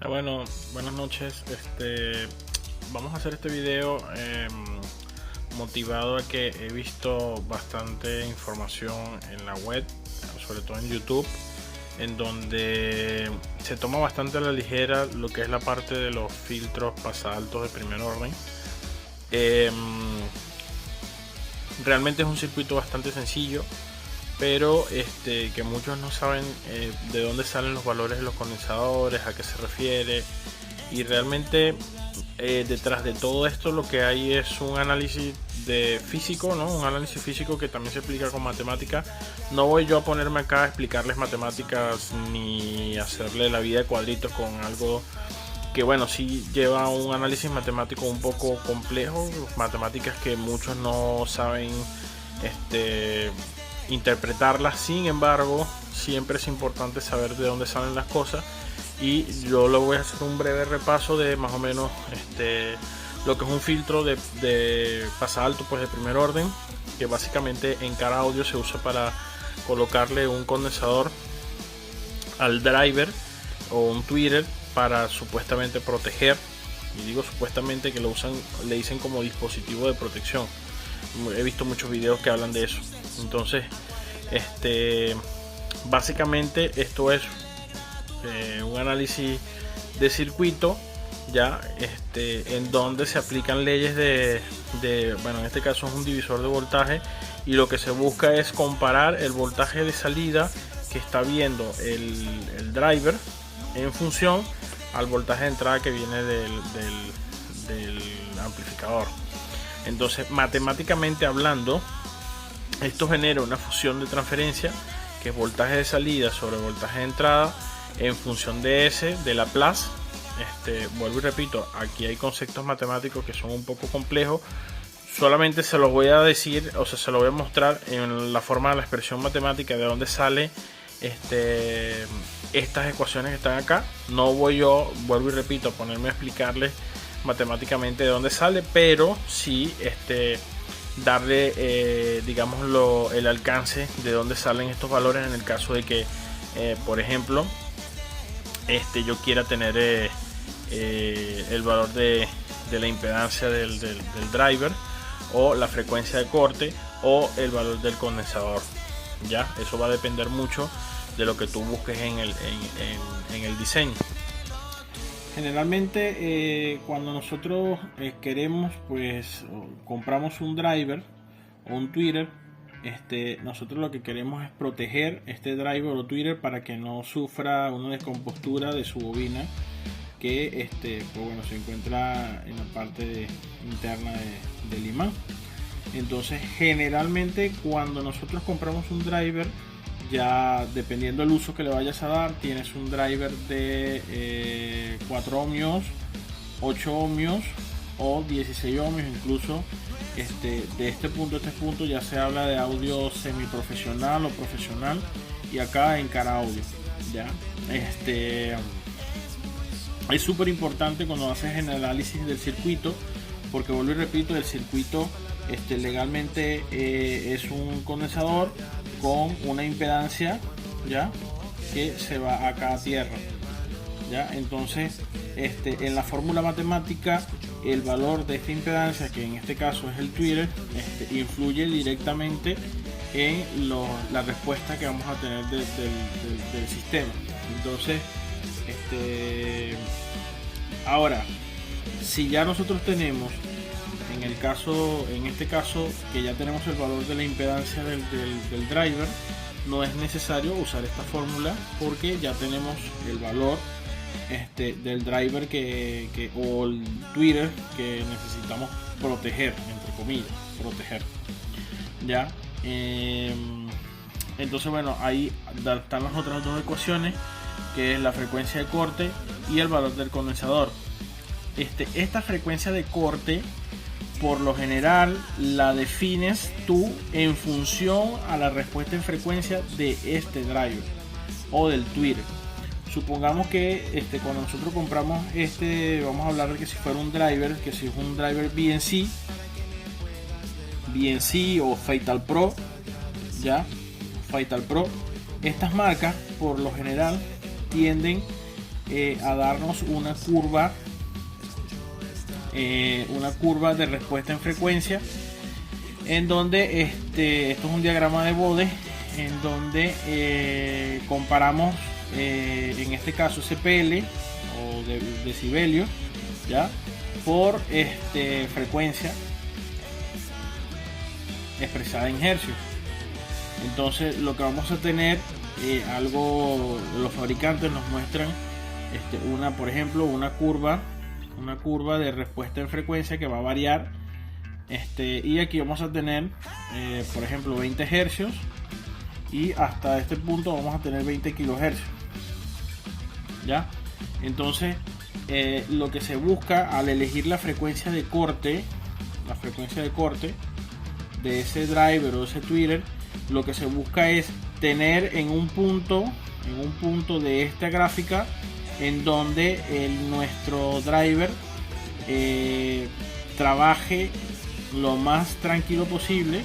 Bueno, buenas noches. Vamos a hacer este video motivado a que he visto bastante información en la web, sobre todo en YouTube, en donde se toma bastante a la ligera lo que es la parte de los filtros pasaltos de primer orden. Realmente es un circuito bastante sencillo, pero que muchos no saben de dónde salen los valores de los condensadores, a qué se refiere, y realmente detrás de todo esto lo que hay es un análisis de físico, ¿no? Un análisis físico que también se explica con matemática. No voy yo a ponerme acá a explicarles matemáticas ni hacerle la vida de cuadritos con algo que, bueno, sí lleva un análisis matemático un poco complejo, matemáticas que muchos no saben interpretarlas. Sin embargo, siempre es importante saber de dónde salen las cosas, y yo lo voy a hacer un breve repaso de más o menos lo que es un filtro de pasalto, pues de primer orden, que básicamente en cada audio se usa para colocarle un condensador al driver o un tweeter para supuestamente proteger, y digo supuestamente que lo usan, le dicen como dispositivo de protección. He visto muchos videos que hablan de eso. Entonces básicamente esto es un análisis de circuito, ya en donde se aplican leyes bueno, en este caso es un divisor de voltaje, y lo que se busca es comparar el voltaje de salida que está viendo el driver en función al voltaje de entrada que viene del amplificador. Entonces, matemáticamente hablando, esto genera una fusión de transferencia, que es voltaje de salida sobre voltaje de entrada en función de S de Laplace. Vuelvo y repito, aquí hay conceptos matemáticos que son un poco complejos. Solamente se los voy a decir, o sea, se lo voy a mostrar en la forma de la expresión matemática de dónde sale estas ecuaciones que están acá. No voy yo, vuelvo y repito, a ponerme a explicarles matemáticamente de dónde sale, pero sí darle digamos el alcance de dónde salen estos valores en el caso de que por ejemplo yo quiera tener el valor de la impedancia del driver, o la frecuencia de corte, o el valor del condensador. Ya, eso va a depender mucho de lo que tú busques en el diseño. Generalmente cuando nosotros queremos, pues compramos un driver o un tweeter, nosotros lo que queremos es proteger este driver o tweeter para que no sufra una descompostura de su bobina, que pues bueno, se encuentra en la parte interna del imán. Entonces, generalmente cuando nosotros compramos un driver, ya dependiendo del uso que le vayas a dar, tienes un driver de 4 ohmios, 8 ohmios o 16 ohmios incluso. De este punto a este punto ya se habla de audio semiprofesional o profesional, y acá en cara audio, ya es súper importante cuando haces el análisis del circuito, porque vuelvo y repito, el circuito legalmente es un condensador con una impedancia, ya, que se va acá a tierra, ya. Entonces en la fórmula matemática, el valor de esta impedancia, que en este caso es el tweeter, influye directamente en la respuesta que vamos a tener del sistema. Entonces ahora, si ya nosotros tenemos en este caso que ya tenemos el valor de la impedancia del driver, no es necesario usar esta fórmula, porque ya tenemos el valor del driver o el tweeter que necesitamos proteger, entre comillas, proteger, ya. Entonces, bueno, ahí están las otras dos ecuaciones, que es la frecuencia de corte y el valor del condensador. Esta frecuencia de corte, por lo general, la defines tú en función a la respuesta en frecuencia de este driver o del tweeter. Supongamos que cuando nosotros compramos vamos a hablar de que si fuera un driver, que si es un driver BNC o Fatal Pro, ya, Fatal Pro, estas marcas por lo general tienden a darnos una curva de respuesta en frecuencia, en donde esto es un diagrama de Bode, en donde comparamos en este caso CPL o decibelios, ya, por frecuencia expresada en hercios. Entonces lo que vamos a tener, los fabricantes nos muestran por ejemplo una curva de respuesta en frecuencia que va a variar, y aquí vamos a tener por ejemplo 20 hercios, y hasta este punto vamos a tener 20 kilohercios, ya. Entonces lo que se busca al elegir la frecuencia de corte de ese driver o ese tweeter, lo que se busca es tener en un punto de esta gráfica en donde nuestro driver trabaje lo más tranquilo posible,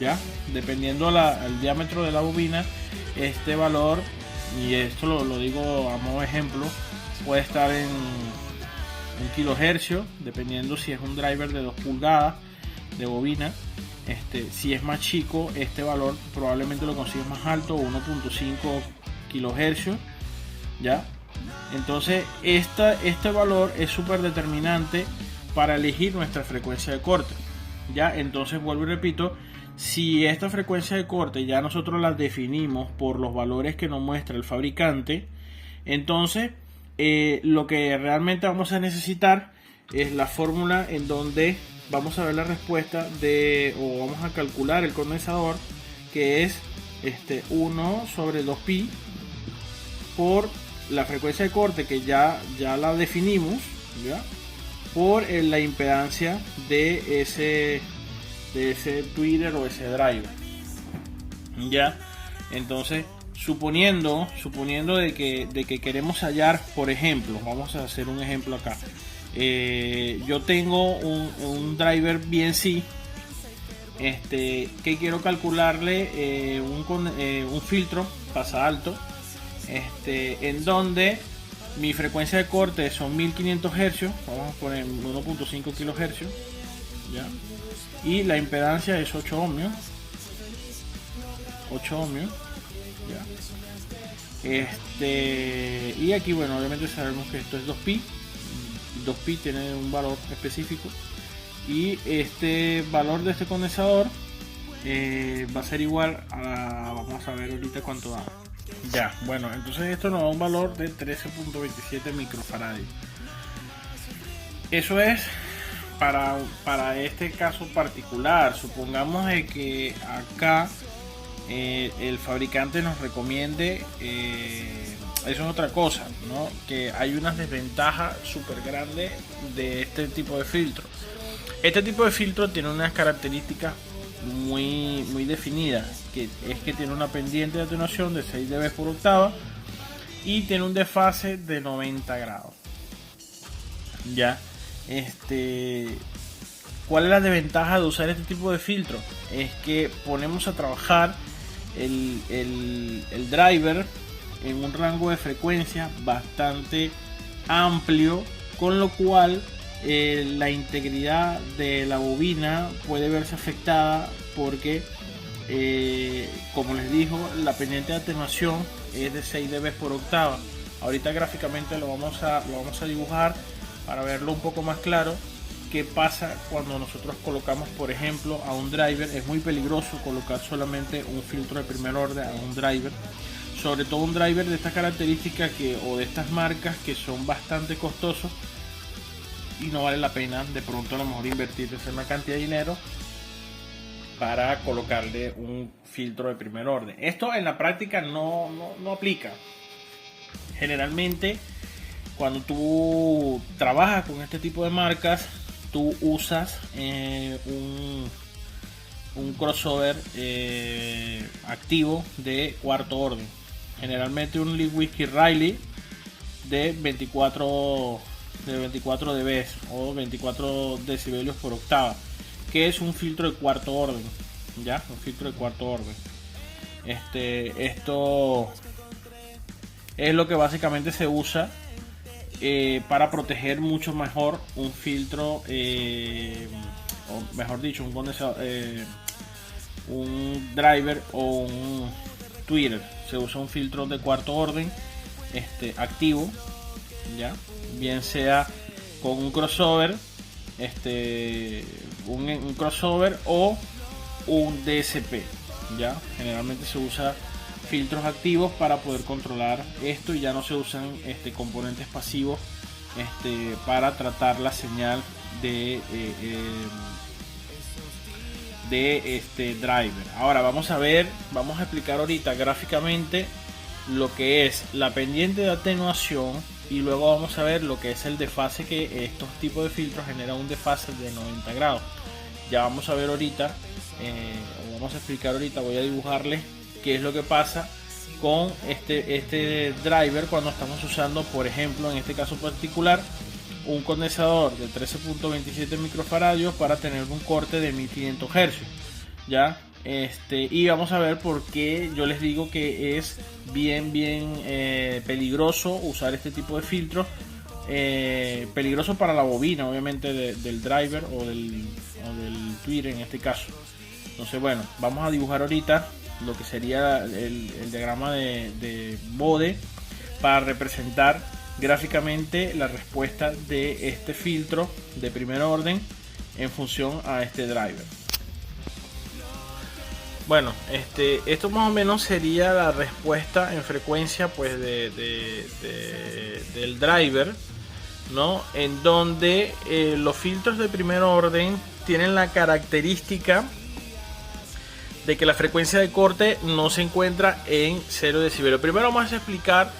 ya, dependiendo el diámetro de la bobina. Este valor, y esto lo digo a modo de ejemplo, puede estar en 1 kilohercio, dependiendo si es un driver de 2 pulgadas de bobina. Si es más chico, este valor probablemente lo consigues más alto, 1.5 kilohercios, ya. Entonces este valor es súper determinante para elegir nuestra frecuencia de corte, ya. Entonces vuelvo y repito, si esta frecuencia de corte ya nosotros la definimos por los valores que nos muestra el fabricante, entonces lo que realmente vamos a necesitar es la fórmula en donde vamos a ver la respuesta o vamos a calcular el condensador, que es 1 sobre 2pi por la frecuencia de corte que ya la definimos, ¿ya? Por la impedancia de ese tweeter o ese driver, ya. Entonces suponiendo de que queremos hallar, por ejemplo, vamos a hacer un ejemplo acá. Yo tengo un driver BNC que quiero calcularle un filtro pasa alto, en donde mi frecuencia de corte son 1500 Hz, vamos a poner 1.5 kHz, ¿ya? Y la impedancia es 8 ohmios, ¿ya? Y aquí, bueno, obviamente sabemos que esto es 2pi. 2pi tiene un valor específico, y este valor de este condensador va a ser igual a, vamos a ver ahorita cuánto da. Ya, bueno, entonces esto nos da un valor de 13.27 microfarads. Eso es para este caso particular. Supongamos de que acá el fabricante nos recomiende, eso es otra cosa, ¿no? Que hay una desventaja súper grande de este tipo de filtro. Este tipo de filtro tiene unas características muy definidas, que es que tiene una pendiente de atenuación de 6 dB por octava y tiene un desfase de 90 grados. Ya, ¿cuál es la desventaja de usar este tipo de filtro? Es que ponemos a trabajar el driver en un rango de frecuencia bastante amplio, con lo cual la integridad de la bobina puede verse afectada porque como les digo, la pendiente de atenuación es de 6 dB por octava. Ahorita gráficamente lo vamos a dibujar para verlo un poco más claro. ¿Qué pasa cuando nosotros colocamos, por ejemplo, a un driver? Es muy peligroso colocar solamente un filtro de primer orden a un driver, sobre todo un driver de estas características o de estas marcas que son bastante costosos, y no vale la pena de pronto a lo mejor invertir una cantidad de dinero para colocarle un filtro de primer orden. Esto en la práctica no aplica. Generalmente cuando tú trabajas con este tipo de marcas, tú usas un crossover activo de cuarto orden, generalmente un Lee Whiskey Riley de 24 dB o 24 decibelios por octava, que es un filtro de cuarto orden, ya, un filtro de cuarto orden. Esto es lo que básicamente se usa para proteger mucho mejor un filtro, o mejor dicho, un condensador, un driver o un tweeter. Se usa un filtro de cuarto orden activo, ya, bien sea con un crossover, un crossover o un DSP. Ya generalmente se usa filtros activos para poder controlar esto, y ya no se usan componentes pasivos para tratar la señal de driver. Ahora vamos a explicar ahorita gráficamente lo que es la pendiente de atenuación, y luego vamos a ver lo que es el desfase, que estos tipos de filtros generan un desfase de 90 grados. Ya vamos a ver ahorita, vamos a explicar ahorita, voy a dibujarles qué es lo que pasa con este driver cuando estamos usando, por ejemplo, en este caso particular, un condensador de 13.27 microfaradios para tener un corte de 1500 Hz, ya. Y vamos a ver por qué yo les digo que es bien peligroso usar este tipo de filtros. Peligroso para la bobina, obviamente, del driver o del tweeter en este caso. Entonces, bueno, vamos a dibujar ahorita lo que sería el diagrama de Bode para representar gráficamente la respuesta de este filtro de primer orden en función a este driver. Bueno, esto más o menos sería la respuesta en frecuencia, pues, del driver, ¿no? En donde los filtros de primer orden tienen la característica de que la frecuencia de corte no se encuentra en 0 decibelios. Primero vamos a explicar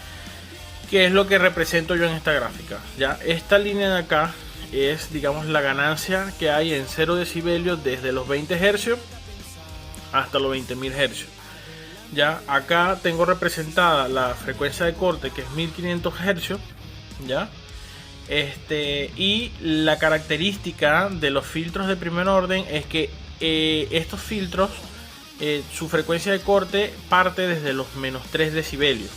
qué es lo que represento yo en esta gráfica. Ya, esta línea de acá es, digamos, la ganancia que hay en 0 decibelios desde los 20 Hz hasta los 20.000 Hz. Ya, acá tengo representada la frecuencia de corte, que es 1500 Hz, ya. Y la característica de los filtros de primer orden es que estos filtros, su frecuencia de corte parte desde los menos 3 decibelios,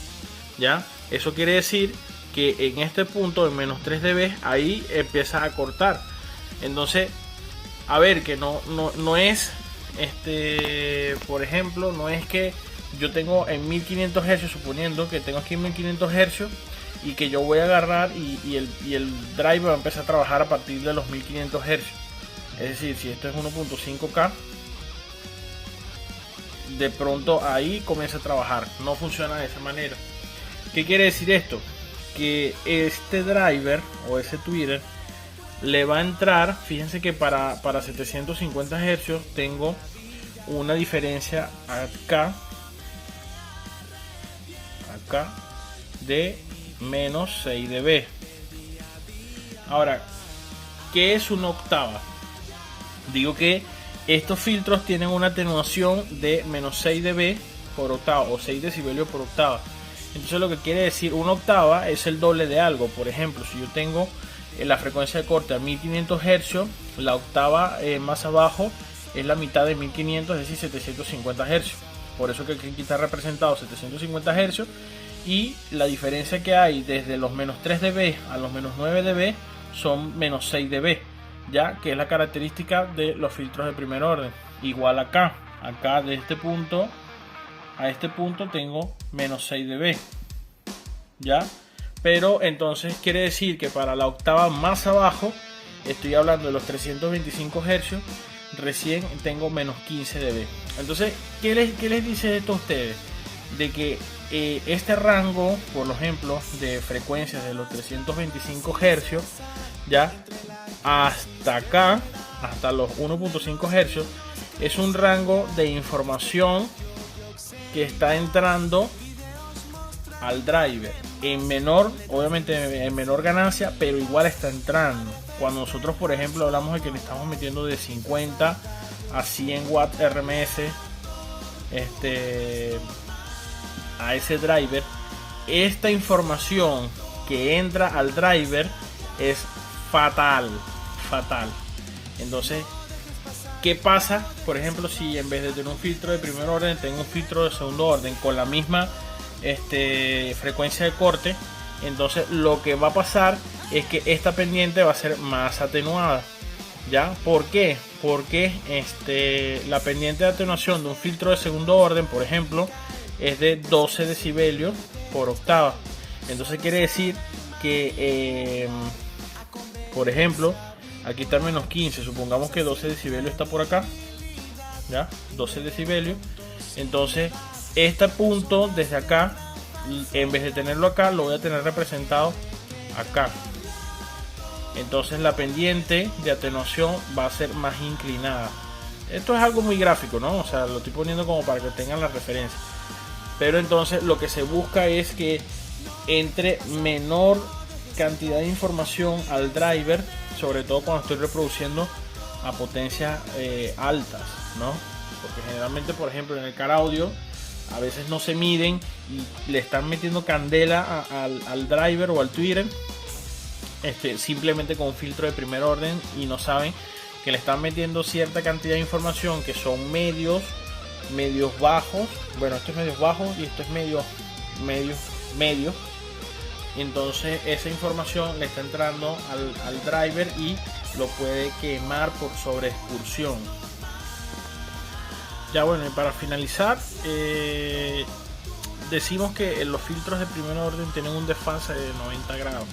ya. Eso quiere decir que en este punto, en menos 3 dB, ahí empieza a cortar. Entonces, a ver, que no es por ejemplo, no es que yo tengo en 1500 Hz, suponiendo que tengo aquí 1500 Hz, y que yo voy a agarrar y el driver va a empezar a trabajar a partir de los 1500 Hz. Es decir, si esto es 1.5K, de pronto ahí comienza a trabajar. No funciona de esa manera. ¿Qué quiere decir esto? Que este driver o ese tweeter le va a entrar, fíjense que para 750 Hz tengo una diferencia acá de menos 6 dB. Ahora, ¿qué es una octava? Digo que estos filtros tienen una atenuación de menos 6 dB por octava, o 6 decibelios por octava. Entonces, lo que quiere decir, una octava es el doble de algo. Por ejemplo, si yo tengo la frecuencia de corte a 1500 Hz, la octava más abajo es la mitad de 1500, es decir, 750 Hz. Por eso que aquí está representado 750 Hz, y la diferencia que hay desde los menos 3 dB a los menos 9 dB son menos 6 dB, ya que es la característica de los filtros de primer orden. Igual acá de este punto a este punto tengo menos 6 dB, ya. Pero entonces quiere decir que para la octava más abajo, estoy hablando de los 325 Hz, recién tengo menos 15 dB. Entonces, ¿qué les dice esto a ustedes? De que este rango, por ejemplo, de frecuencias de los 325 Hz, ya hasta acá, hasta los 1.5 Hz, es un rango de información que está entrando al driver en menor, obviamente en menor ganancia, pero igual está entrando. Cuando nosotros, por ejemplo, hablamos de que le estamos metiendo de 50 a 100 watts RMS a ese driver, esta información que entra al driver es fatal. Entonces, ¿qué pasa? Por ejemplo, si en vez de tener un filtro de primer orden, tengo un filtro de segundo orden con la misma frecuencia de corte, Entonces lo que va a pasar es que esta pendiente va a ser más atenuada. ¿Ya? ¿Por qué? Porque la pendiente de atenuación de un filtro de segundo orden, por ejemplo, es de 12 decibelios por octava. Entonces quiere decir que, por ejemplo, aquí está menos 15. Supongamos que 12 decibelios está por acá. ¿Ya? 12 decibelios. Entonces, este punto desde acá, en vez de tenerlo acá, lo voy a tener representado acá. Entonces la pendiente de atenuación va a ser más inclinada. Esto es algo muy gráfico, ¿no? O sea, lo estoy poniendo como para que tengan la referencia. Pero entonces lo que se busca es que entre menor cantidad de información al driver, sobre todo cuando estoy reproduciendo a potencias altas, ¿no? Porque generalmente, por ejemplo, en el car audio a veces no se miden y le están metiendo candela al driver o al tweeter, simplemente con un filtro de primer orden, y no saben que le están metiendo cierta cantidad de información que son medios bajos. Bueno, esto es medios bajos y esto es medio. Entonces esa información le está entrando al driver y lo puede quemar por sobreexcursión. Ya bueno, y para finalizar, decimos que los filtros de primer orden tienen un desfase de 90 grados.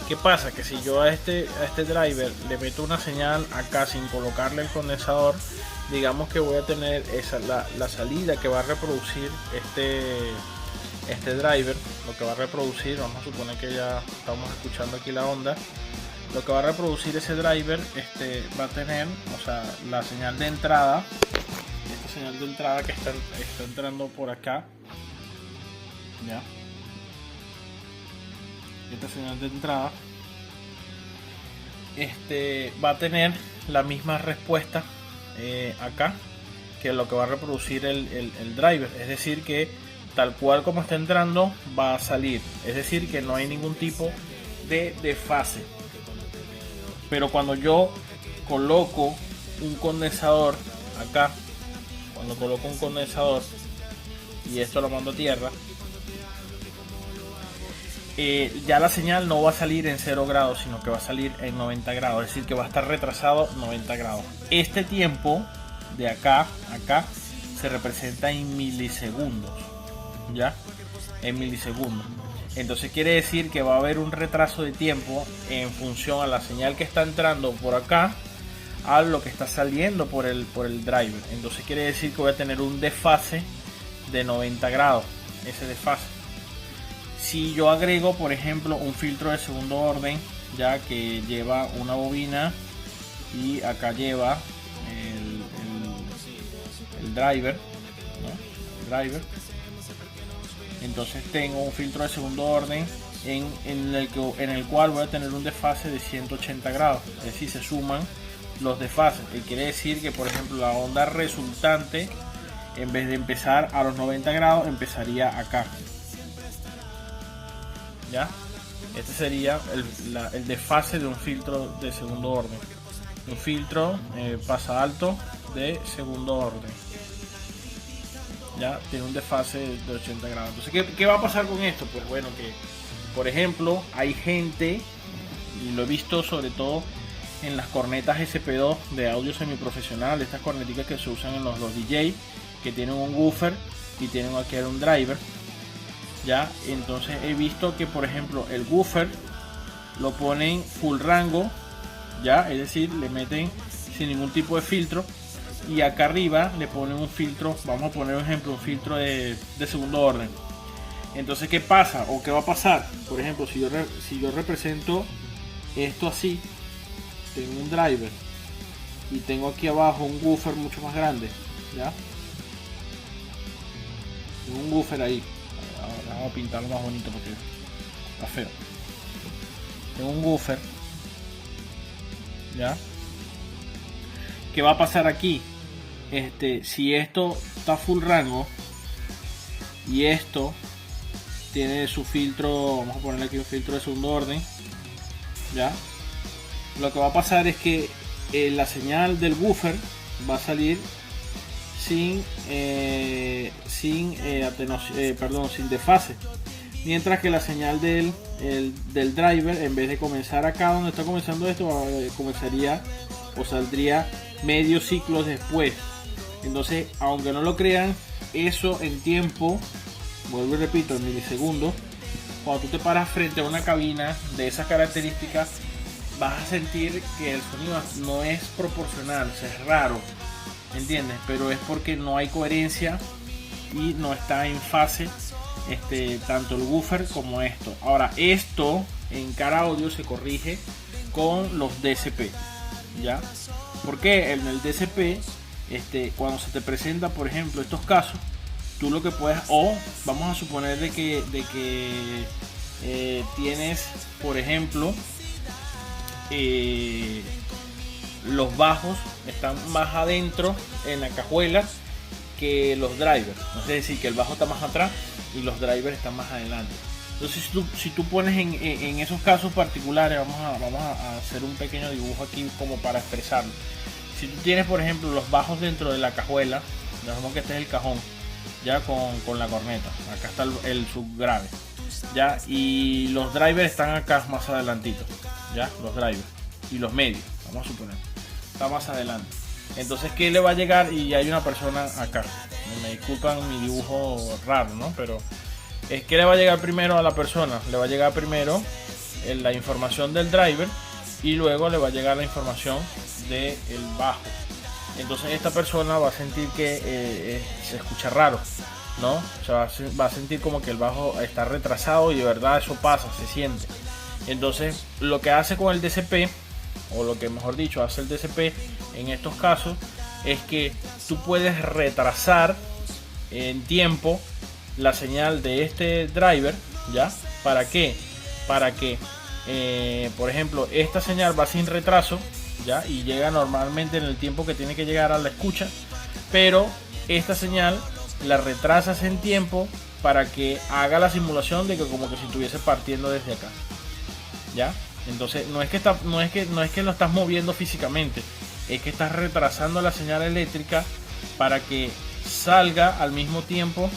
¿Qué pasa? Que si yo a este driver le meto una señal acá sin colocarle el condensador, digamos que voy a tener la salida que va a reproducir este driver, lo que va a reproducir, vamos a suponer que ya estamos escuchando aquí la onda, lo que va a reproducir ese driver va a tener, o sea, la señal de entrada, esta señal de entrada que está entrando por acá, ya. Esta señal de entrada va a tener la misma respuesta acá que lo que va a reproducir el driver, es decir que tal cual como está entrando va a salir, es decir que no hay ningún tipo de desfase. Pero cuando yo coloco un condensador acá, cuando coloco un condensador y esto lo mando a tierra, ya la señal no va a salir en 0 grados, sino que va a salir en 90 grados, es decir que va a estar retrasado 90 grados. Este tiempo de acá a acá se representa en milisegundos, ya, en milisegundos. Entonces quiere decir que va a haber un retraso de tiempo en función a la señal que está entrando por acá a lo que está saliendo por el driver. Entonces quiere decir que voy a tener un desfase de 90 grados, ese desfase. Si yo agrego, por ejemplo, un filtro de segundo orden, ya que lleva una bobina y acá lleva el driver, ¿no? El driver. Entonces tengo un filtro de segundo orden en el cual voy a tener un desfase de 180 grados, es decir, se suman los desfases. Quiere decir que, por ejemplo, la onda resultante, en vez de empezar a los 90 grados, empezaría acá. ¿Ya? Este sería el desfase de un filtro de segundo orden. Un filtro pasa alto de segundo orden. Ya tiene un desfase de 80 grados. Entonces, ¿qué va a pasar con esto? Pues bueno, que por ejemplo hay gente, y lo he visto sobre todo en las cornetas SP2 de audio semiprofesional, estas corneticas que se usan en los DJ, que tienen un woofer y tienen aquí un driver. Ya, entonces he visto que, por ejemplo, el woofer lo ponen full rango, ya, es decir, le meten sin ningún tipo de filtro, y acá arriba le ponen un filtro, vamos a poner un ejemplo, un filtro de segundo orden. Entonces, ¿qué pasa o qué va a pasar? Por ejemplo, si yo represento esto así, tengo un driver y tengo aquí abajo un woofer mucho más grande, ya, tengo un woofer ahí. Vamos a pintarlo más bonito porque está feo. Tengo un woofer, ya. ¿Qué va a pasar aquí? Si esto está full rango y esto tiene su filtro, vamos a ponerle aquí un filtro de segundo orden, ya, lo que va a pasar es que la señal del woofer va a salir sin desfase. mientras que la señal del driver, en vez de comenzar acá donde está comenzando esto, comenzaría o saldría medio ciclo después. Entonces, aunque no lo crean, eso en tiempo, vuelvo y repito, en milisegundos, cuando tú te paras frente a una cabina de esas características, vas a sentir que el sonido no es proporcional, o sea, es raro, ¿entiendes? Pero es porque no hay coherencia y no está en fase tanto el woofer como esto. Ahora, esto en cara audio se corrige con los DSP, ¿ya? Porque en el DSP, cuando se te presenta, por ejemplo, estos casos, tú lo que puedes, o vamos a suponer de que tienes, por ejemplo, los bajos están más adentro en la cajuela que los drivers, es decir, que el bajo está más atrás y los drivers están más adelante. Entonces, si tú pones en esos casos particulares, vamos a hacer un pequeño dibujo aquí como para expresarlo. Si tú tienes, por ejemplo, los bajos dentro de la cajuela, digamos que este es el cajón, ya con la corneta, acá está el subgrave, ya, y los drivers están acá más adelantito, ya, los drivers y los medios, vamos a suponer, está más adelante. Entonces, ¿qué le va a llegar? Y hay una persona acá, me disculpan mi dibujo raro, ¿no? Pero ¿qué le va a llegar primero a la persona? Le va a llegar primero la información del driver y luego le va a llegar la información del bajo. Entonces esta persona va a sentir que se escucha raro, ¿no? O sea, va a sentir como que el bajo está retrasado, y de verdad eso pasa, se siente. Entonces lo que hace con el DSP, o lo que mejor dicho hace el DSP en estos casos, es que tú puedes retrasar en tiempo la señal de este driver, ¿ya? ¿Para qué? Para que por ejemplo, esta señal va sin retraso, ¿ya? Y llega normalmente en el tiempo que tiene que llegar a la escucha, pero esta señal la retrasas en tiempo para que haga la simulación de que como que si estuviese partiendo desde acá, ¿ya? Entonces no es que lo estás moviendo físicamente, es que estás retrasando la señal eléctrica para que salga al mismo tiempo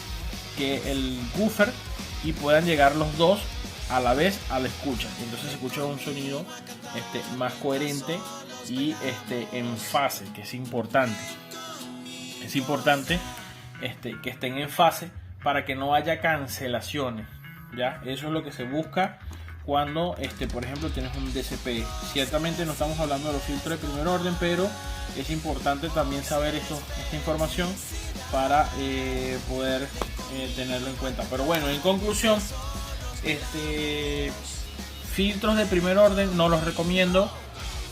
que el woofer y puedan llegar los dos a la vez a la escucha. Entonces se escucha un sonido más coherente y en fase, que es importante. Es importante que estén en fase para que no haya cancelaciones, ¿ya? Eso es lo que se busca cuando por ejemplo tienes un DSP. Ciertamente no estamos hablando de los filtros de primer orden, pero es importante también saber esta información para poder tenerlo en cuenta. Pero bueno, en conclusión, filtros de primer orden no los recomiendo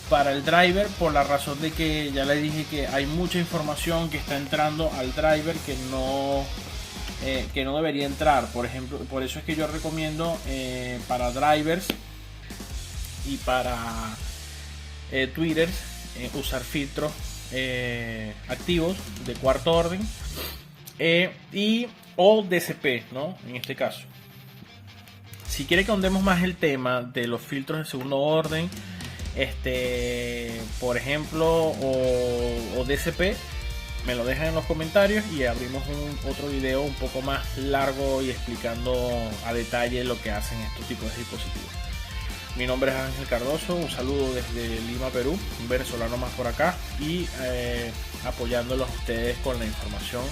para el driver, por la razón de que ya le dije que hay mucha información que está entrando al driver que no debería entrar. Por ejemplo, por eso es que yo recomiendo para drivers y para tweeters usar filtros activos de cuarto orden o DSP, ¿no? En este caso, si quiere que ahondemos más el tema de los filtros de segundo orden, por ejemplo, o DSP, me lo dejan en los comentarios y abrimos otro video un poco más largo y explicando a detalle lo que hacen estos tipos de dispositivos. Mi nombre es Ángel Cardoso, un saludo desde Lima, Perú, un venezolano más por acá, y apoyándolos a ustedes con la información,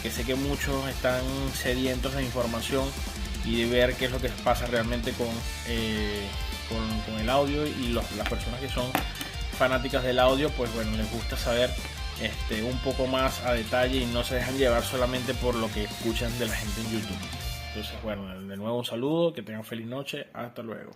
que sé que muchos están sedientos de información y de ver qué es lo que pasa realmente con el audio, y las personas que son fanáticas del audio, pues bueno, les gusta saber un poco más a detalle y no se dejan llevar solamente por lo que escuchan de la gente en YouTube. Entonces bueno, de nuevo un saludo, que tengan feliz noche, hasta luego.